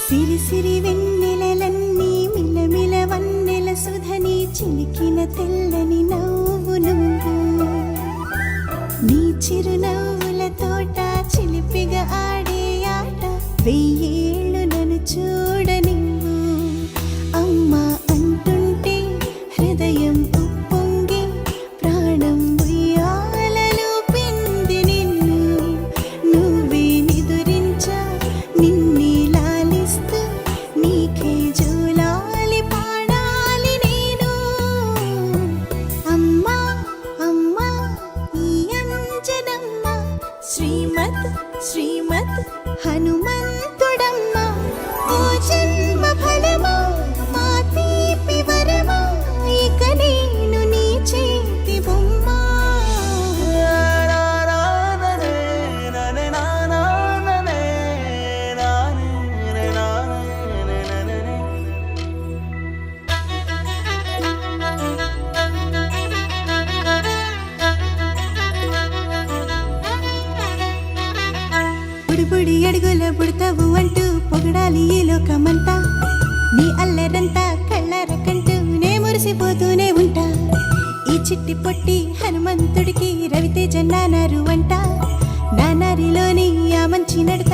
సిరి సిరి వెన్నెలలన్నీ మిలమిల వన్నెల సుధని చిలికిన తెల్లని నవ్వు నువ్వు నీ చిరునవ్వుల తోట చిలిపిగా ఆడే ఆట వెయ్యేళ్ళు నన్ను చూడనివ్వు అమ్మా అంటుంటే హృదయం ఉప్పొంగి ప్రాణం ఉయ్యాలలో పిండి నిన్ను నువ్వే నిదురించా నిన్నే లాలిస్తూ నీకే జోలాలి పాడాలి నేను అమ్మా అమ్మా ఈ అంజనమ్మ శ్రీమత్ శ్రీమత్ హనుమంతుడమ్మ ఓ జన్మ ఫలమా మా తీపి వరమా ఇక నేను నీ చేతి బొమ్మ బుడిబుడి అడుగుల పుడతావు అంటూ పొగడాలి ఈ లోకమంతా నీ అల్లరంతా కళ్ళరకంటూ నే మురిసిపోతూనే ఉంటా ఈ చిట్టి పొట్టి హనుమంతుడికి రవితేజ నానారు అంట నానారిలోని ఆ మంచి నడత